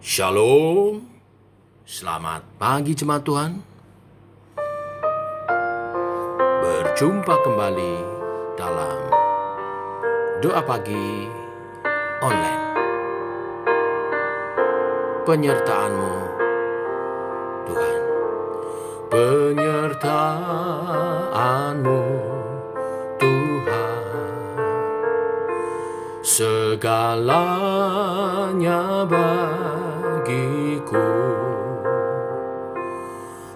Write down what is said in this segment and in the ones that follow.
Shalom, selamat pagi jemaat Tuhan. Berjumpa kembali dalam doa pagi online. Penyertaan-Mu, Tuhan. Penyertaan-Mu, Tuhan. Segalanya bagiku,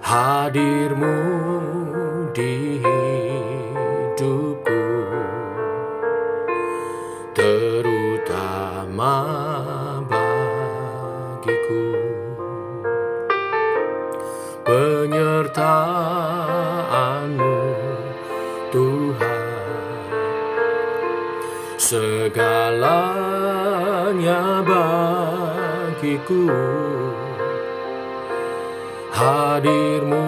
hadir-Mu di hidupku, terutama bagiku. Penyertaan-Mu, Tuhan. Segalanya bagiku, hadir-Mu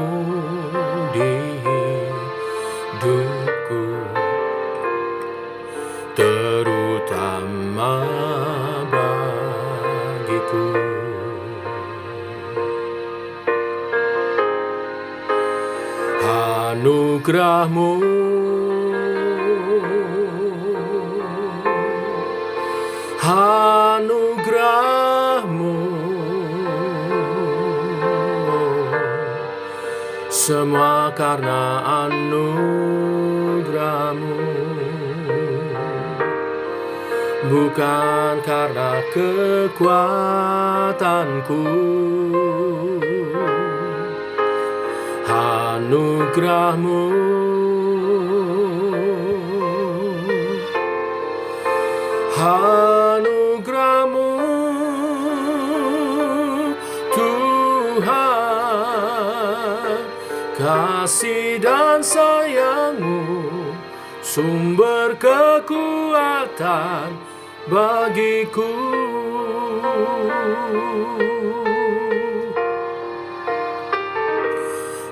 di hidupku, terutama bagiku. Anugerah-Mu, anugerah-Mu, semua karena anugerah-Mu, bukan karena kekuatanku. Anugerah-Mu, anugerah-Mu, Tuhan. Kasih dan sayang-Mu, sumber kekuatan bagiku.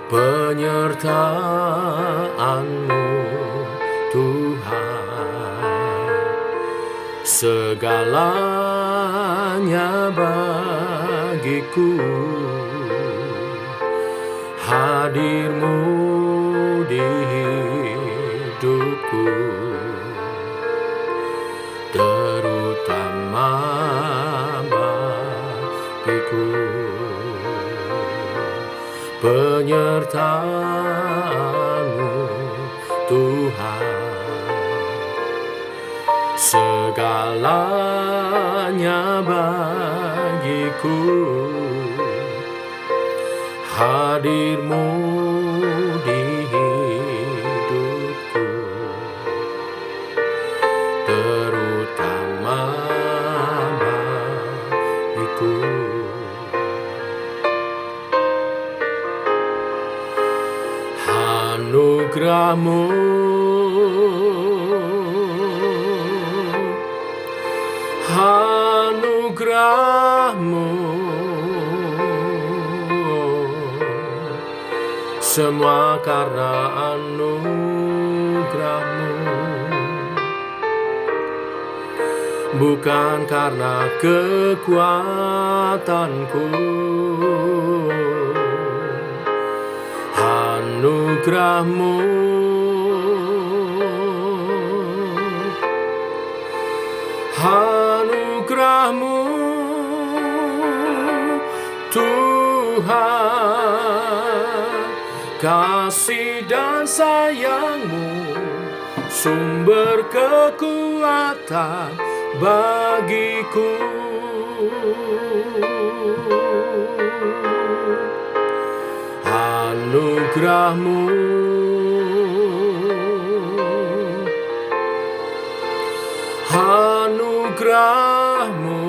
Penyertaan-Mu, Tuhan. Segalanya bagiku, hadir-Mu di hidupku, terutama bagiku. Penyertaan-Mu, Tuhan. Segalanya bagiku, hadir-Mu di hidupku, terutama bagiku. Anugerah-Mu, anugerah-Mu, semua karena anugerah-Mu, bukan karena kekuatanku. Anugerah-Mu, anugerah-Mu, Tuhan. Kasih dan sayang-Mu, sumber kekuatan bagiku. Anugerah-Mu, anugerah-Mu,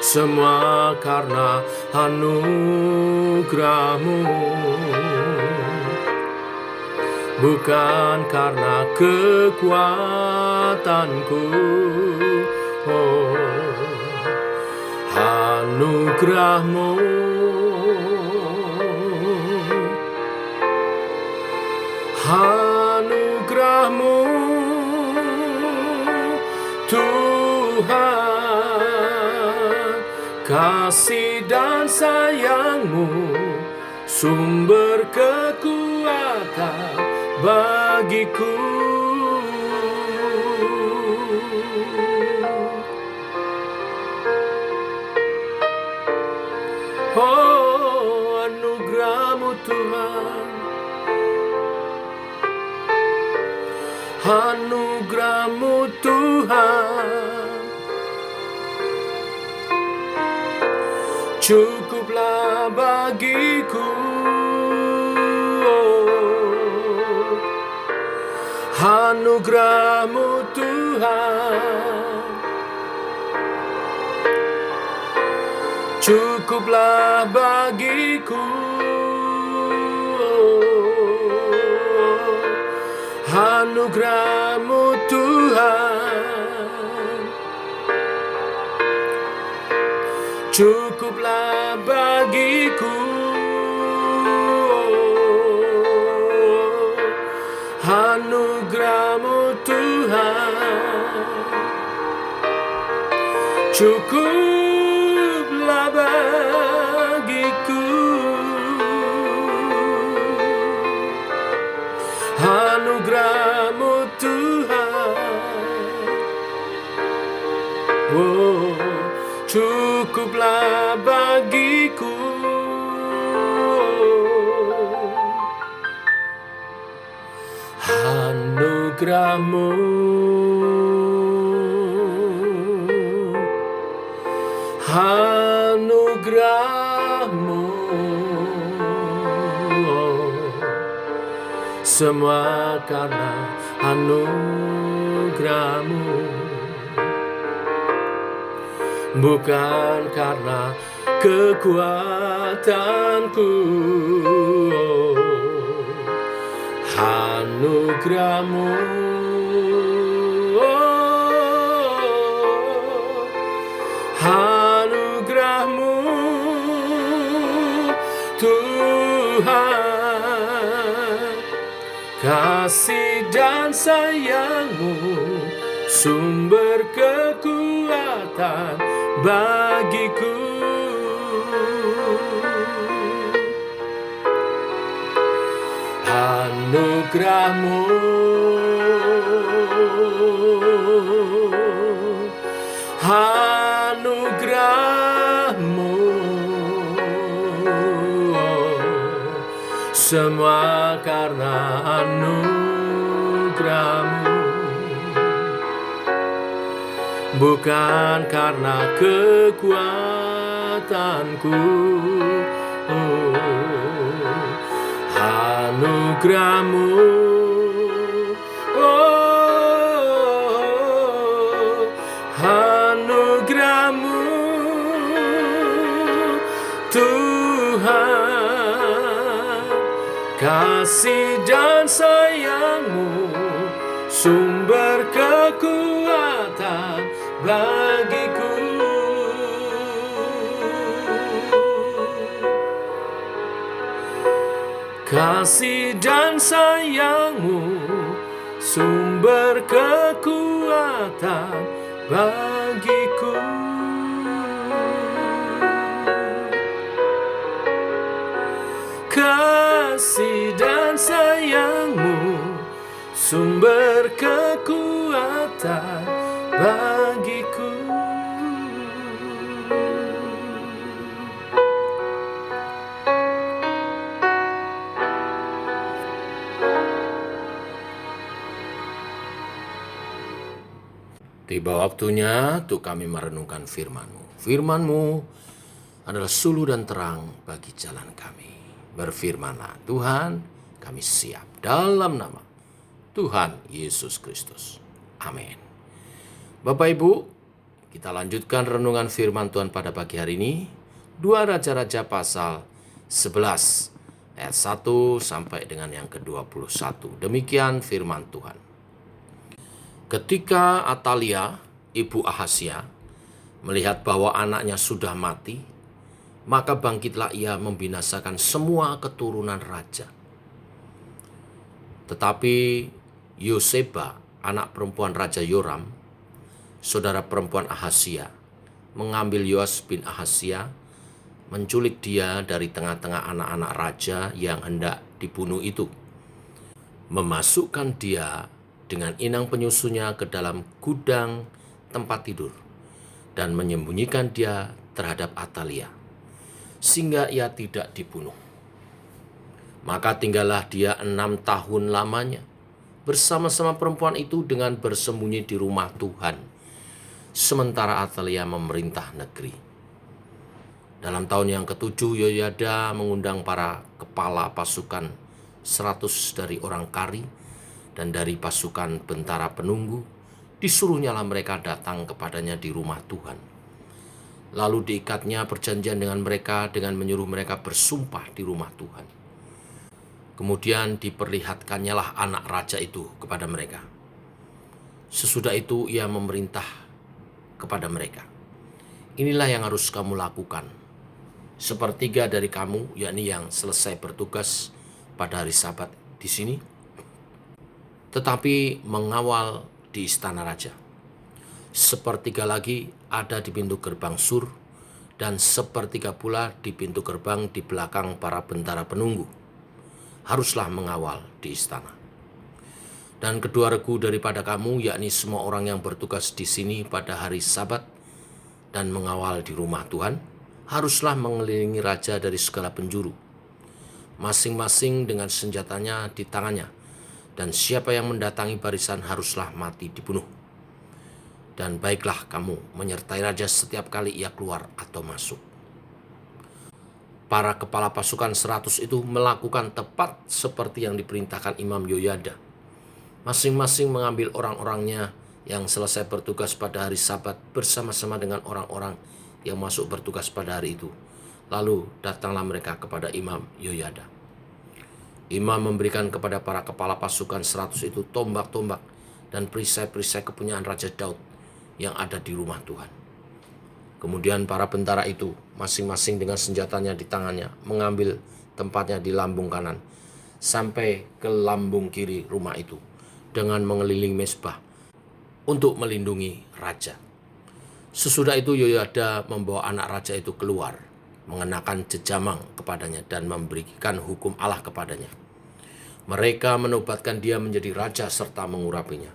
semua karena anugerah-Mu, bukan karena kekuatanku. Anugerah-Mu, anugerah-Mu, Tuhan. Tuhan, kasih dan sayang-Mu sumber kekuatan bagiku. Oh, anugerah-Mu Tuhan, anugerah-Mu Tuhan, cukuplah bagiku. Oh, anugerah-Mu Tuhan, cukuplah bagiku. Anugerah-Mu Tuhan, cukuplah bagiku. Anugerah-Mu Tuhan, cukuplah bagiku. Anugerah-Mu Tuhan, oh, cukuplah bagiku. Anugerah-Mu, anugerah-Mu, semua karena anugerah-Mu, bukan karena kekuatanku. Anugerah-Mu, anugerah-Mu Tuhan, kasih dan sayang-Mu sumber kekuatan bagiku. Anugerah-Mu, anugerah-Mu, semua karena anugerah-Mu, bukan karena kekuatanku. Anugerah-Mu, oh, anugerah-Mu Tuhan, kasih dan sayang-Mu sumber kekuatan bagiku. Kasih dan sayang-Mu sumber kekuatan bagiku. Kasih dan sayang-Mu sumber kekuatan bagiku. Tiba waktunya untuk kami merenungkan firman-Mu. Firman-Mu adalah suluh dan terang bagi jalan kami. Berfirmanlah, Tuhan, kami siap dalam nama Tuhan Yesus Kristus. Amin. Bapak Ibu, kita lanjutkan renungan firman Tuhan pada pagi hari ini. 2 Raja-Raja pasal 11 ayat 1 sampai dengan yang ke-21. Demikian firman Tuhan. Ketika Atalia, ibu Ahazia, melihat bahwa anaknya sudah mati, maka bangkitlah ia membinasakan semua keturunan raja. Tetapi Yoseba, anak perempuan Raja Yoram, saudara perempuan Ahazia, mengambil Yoas bin Ahazia, menculik dia dari tengah-tengah anak-anak raja yang hendak dibunuh itu, memasukkan dia dengan inang penyusunya ke dalam gudang tempat tidur, dan menyembunyikan dia terhadap Atalia, sehingga ia tidak dibunuh. Maka tinggallah dia 6 tahun lamanya bersama-sama perempuan itu dengan bersembunyi di rumah Tuhan, sementara Atalia memerintah negeri. Dalam tahun yang ketujuh, Yoyada mengundang para kepala pasukan 100 dari orang Kari dan dari pasukan bentara penunggu. Disuruhnyalah mereka datang kepadanya di rumah Tuhan. Lalu diikatnya perjanjian dengan mereka dengan menyuruh mereka bersumpah di rumah Tuhan. Kemudian diperlihatkannyalah anak raja itu kepada mereka. Sesudah itu ia memerintah kepada mereka, inilah yang harus kamu lakukan. Sepertiga dari kamu, yakni yang selesai bertugas pada hari Sabat di sini, tetapi mengawal di istana raja. Sepertiga lagi ada di pintu gerbang sur, dan sepertiga pula di pintu gerbang di belakang para bentara penunggu. Haruslah mengawal di istana. Dan kedua regu daripada kamu, yakni semua orang yang bertugas di sini pada hari Sabat dan mengawal di rumah Tuhan, haruslah mengelilingi raja dari segala penjuru, masing-masing dengan senjatanya di tangannya, dan siapa yang mendatangi barisan haruslah mati dibunuh. Dan baiklah kamu menyertai raja setiap kali ia keluar atau masuk. Para kepala pasukan 100 itu melakukan tepat seperti yang diperintahkan Imam Yoyada. Masing-masing mengambil orang-orangnya yang selesai bertugas pada hari Sabat bersama-sama dengan orang-orang yang masuk bertugas pada hari itu. Lalu datanglah mereka kepada Imam Yoyada. Imam memberikan kepada para kepala pasukan 100 itu tombak-tombak dan perisai-perisai kepunyaan Raja Daud yang ada di rumah Tuhan. Kemudian para bentara itu masing-masing dengan senjatanya di tangannya mengambil tempatnya di lambung kanan sampai ke lambung kiri rumah itu dengan mengelilingi mezbah untuk melindungi raja. Sesudah itu Yoyada membawa anak raja itu keluar, mengenakan jejamang kepadanya dan memberikan hukum Allah kepadanya. Mereka menobatkan dia menjadi raja serta mengurapinya.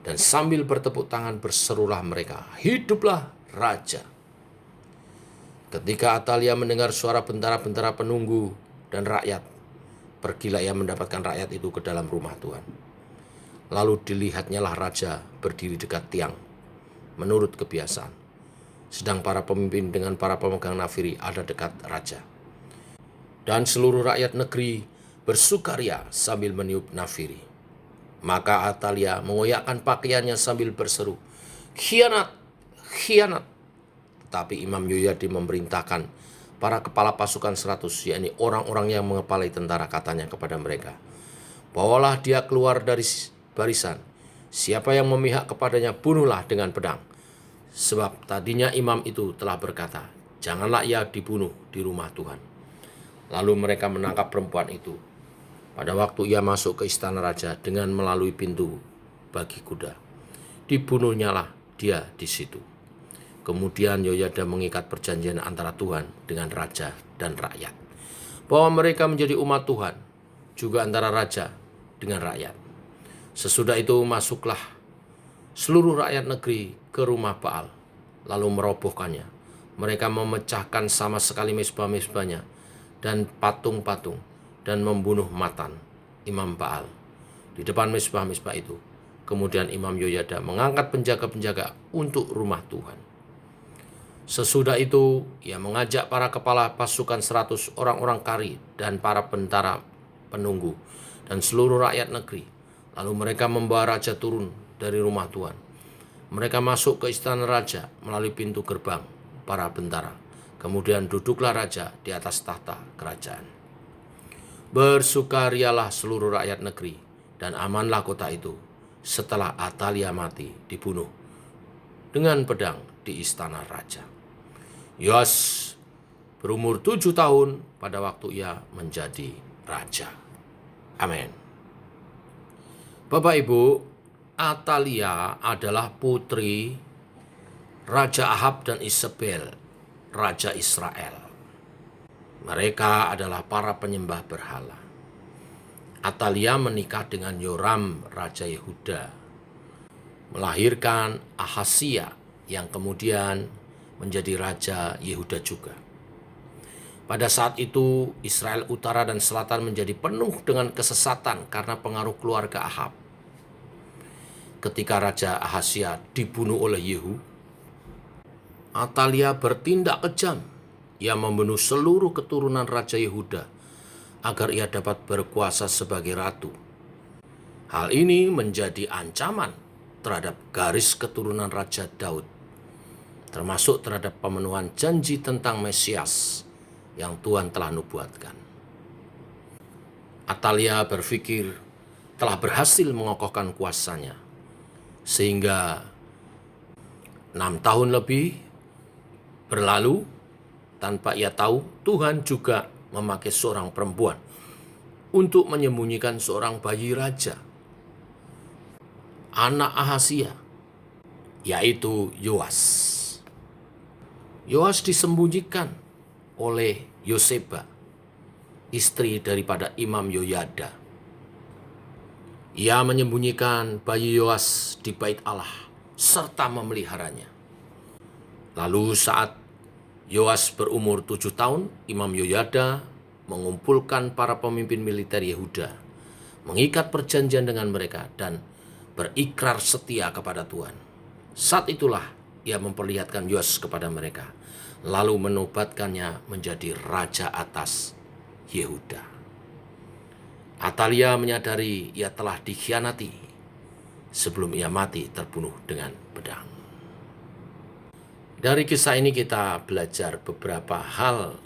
Dan sambil bertepuk tangan berserulah mereka, "Hiduplah raja!" Ketika Atalia mendengar suara bentara-bentara penunggu dan rakyat, pergilah ia mendapatkan rakyat itu ke dalam rumah Tuhan. Lalu dilihatnyalah raja berdiri dekat tiang, menurut kebiasaan. Sedang para pemimpin dengan para pemegang nafiri ada dekat raja. Dan seluruh rakyat negeri bersukaria sambil meniup nafiri. Maka Atalia mengoyakkan pakaiannya sambil berseru, "Khianat, khianat!" Tetapi Imam Yoyada memerintahkan para kepala pasukan 100, yakni orang-orang yang mengepalai tentara, katanya kepada mereka, "Bawalah dia keluar dari barisan. Siapa yang memihak kepadanya, bunuhlah dengan pedang." Sebab tadinya imam itu telah berkata, "Janganlah ia dibunuh di rumah Tuhan." Lalu mereka menangkap perempuan itu pada waktu ia masuk ke istana raja dengan melalui pintu bagi kuda. Dibunuhnyalah dia di situ. Kemudian Yoyada mengikat perjanjian antara Tuhan dengan raja dan rakyat, bahwa mereka menjadi umat Tuhan, juga antara raja dengan rakyat. Sesudah itu masuklah seluruh rakyat negeri ke rumah Baal, lalu merobohkannya. Mereka memecahkan sama sekali mezbah-mezbahnya dan patung-patung, dan membunuh Matan, imam Baal, di depan mezbah-mezbah itu. Kemudian Imam Yoyada mengangkat penjaga-penjaga untuk rumah Tuhan. Sesudah itu, ia mengajak para kepala pasukan 100 orang-orang Kari dan para bentara penunggu dan seluruh rakyat negeri. Lalu mereka membawa raja turun dari rumah Tuhan. Mereka masuk ke istana raja melalui pintu gerbang para bentara. Kemudian duduklah raja di atas tahta kerajaan. Bersukarialah seluruh rakyat negeri, dan amanlah kota itu setelah Atalia mati dibunuh dengan pedang di istana raja. Yoas berumur 7 tahun pada waktu ia menjadi raja. Amin. Bapak Ibu, Atalia adalah putri Raja Ahab dan Isabel, Raja Israel. Mereka adalah para penyembah berhala. Atalia menikah dengan Yoram, Raja Yehuda, melahirkan Ahazia yang kemudian menjadi Raja Yehuda juga. Pada saat itu, Israel Utara dan Selatan menjadi penuh dengan kesesatan karena pengaruh keluarga Ahab. Ketika Raja Ahazia dibunuh oleh Yehu, Atalia bertindak kejam. Ia membunuh seluruh keturunan Raja Yehuda agar ia dapat berkuasa sebagai ratu. Hal ini menjadi ancaman terhadap garis keturunan Raja Daud, termasuk terhadap pemenuhan janji tentang Mesias yang Tuhan telah nubuatkan. Atalia berpikir telah berhasil mengokohkan kuasanya, sehingga 6 tahun lebih berlalu tanpa ia tahu Tuhan juga memakai seorang perempuan untuk menyembunyikan seorang bayi raja, anak Ahazia, yaitu Yoas. Yoas disembunyikan oleh Yoseba, istri daripada Imam Yoyada. Ia menyembunyikan bayi Yoas di bait Allah serta memeliharanya. Lalu saat Yoas berumur 7 tahun, Imam Yoyada mengumpulkan para pemimpin militer Yehuda, mengikat perjanjian dengan mereka dan berikrar setia kepada Tuhan. Saat itulah ia memperlihatkan Yoas kepada mereka, lalu menobatkannya menjadi raja atas Yehuda. Atalia menyadari ia telah dikhianati sebelum ia mati terbunuh dengan pedang. Dari kisah ini kita belajar beberapa hal.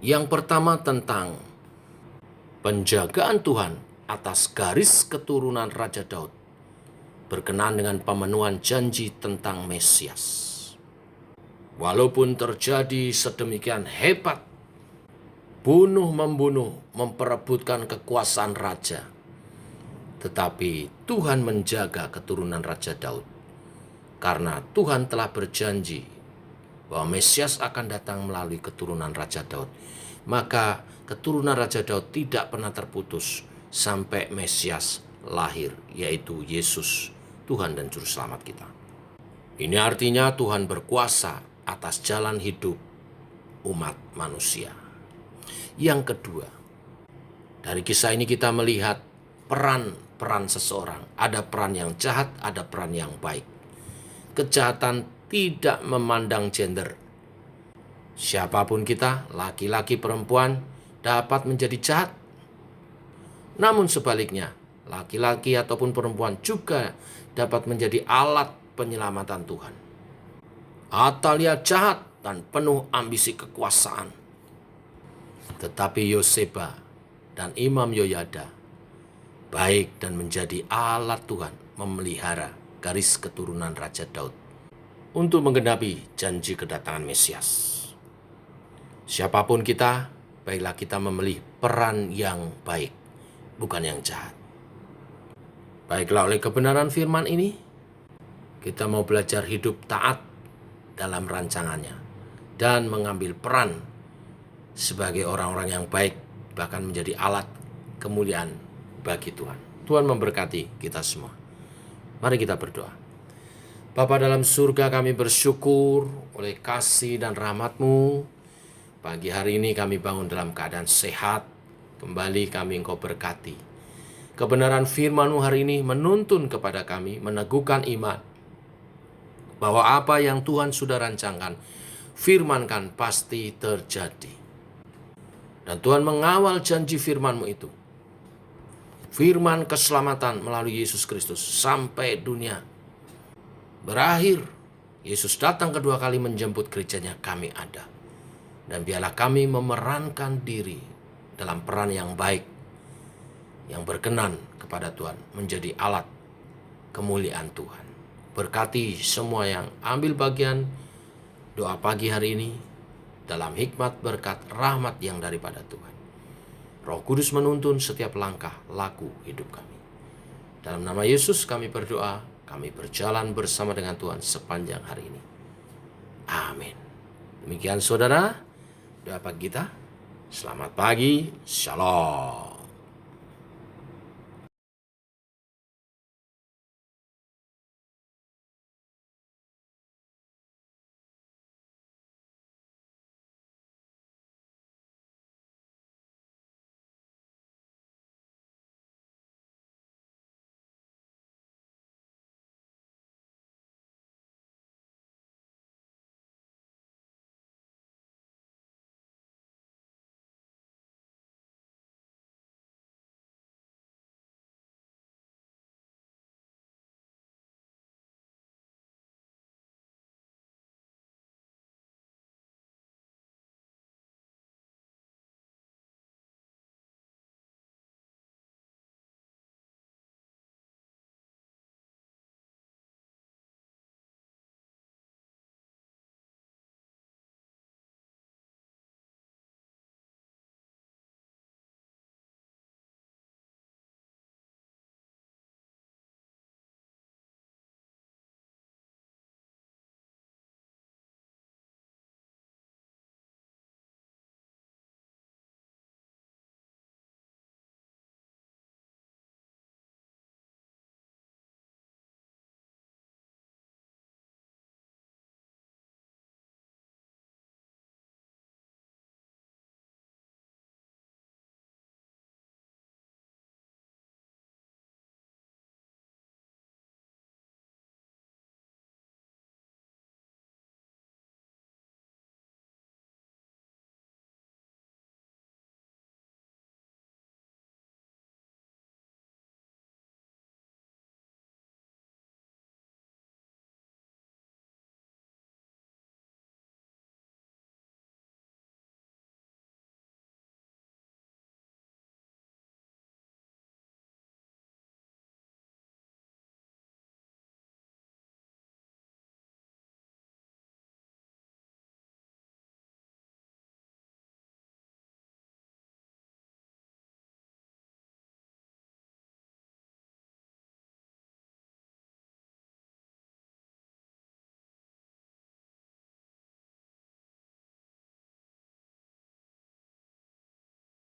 Yang pertama tentang penjagaan Tuhan atas garis keturunan Raja Daud berkenaan dengan pemenuhan janji tentang Mesias. Walaupun terjadi sedemikian hebat, bunuh-membunuh, memperebutkan kekuasaan raja, tetapi Tuhan menjaga keturunan Raja Daud. Karena Tuhan telah berjanji bahwa Mesias akan datang melalui keturunan Raja Daud, maka keturunan Raja Daud tidak pernah terputus sampai Mesias lahir, yaitu Yesus, Tuhan dan Juru Selamat kita. Ini artinya Tuhan berkuasa atas jalan hidup umat manusia. Yang kedua, dari kisah ini kita melihat peran seseorang. Ada peran yang jahat, ada peran yang baik. Kejahatan tidak memandang gender. Siapapun kita, laki-laki, perempuan, dapat menjadi jahat. Namun sebaliknya, laki-laki ataupun perempuan juga dapat menjadi alat penyelamatan Tuhan. Atalia jahat dan penuh ambisi kekuasaan. Tetapi Yoseba dan Imam Yoyada baik dan menjadi alat Tuhan memelihara garis keturunan Raja Daud untuk menggenapi janji kedatangan Mesias. Siapapun kita, baiklah kita memilih peran yang baik, bukan yang jahat. Baiklah, oleh kebenaran firman ini, kita mau belajar hidup taat dalam rancangannya dan mengambil peran sebagai orang-orang yang baik, bahkan menjadi alat kemuliaan bagi Tuhan. Tuhan memberkati kita semua. Mari kita berdoa. Bapa dalam surga, kami bersyukur oleh kasih dan rahmat-Mu. Pagi hari ini kami bangun dalam keadaan sehat. Kembali kami Engkau berkati. Kebenaran firman-Mu hari ini menuntun kepada kami, meneguhkan iman, bahwa apa yang Tuhan sudah rancangkan, firmankan pasti terjadi. Dan Tuhan mengawal janji firman-Mu itu. Firman keselamatan melalui Yesus Kristus sampai dunia berakhir. Yesus datang kedua kali menjemput gerejanya, kami ada. Dan biarlah kami memerankan diri dalam peran yang baik, yang berkenan kepada Tuhan, menjadi alat kemuliaan Tuhan. Berkati semua yang ambil bagian doa pagi hari ini dalam hikmat, berkat, rahmat yang daripada Tuhan. Roh Kudus menuntun setiap langkah laku hidup kami. Dalam nama Yesus kami berdoa. kami berjalan bersama dengan Tuhan sepanjang hari ini. Amin. Demikian saudara, doa pagi kita. Selamat pagi, shalom.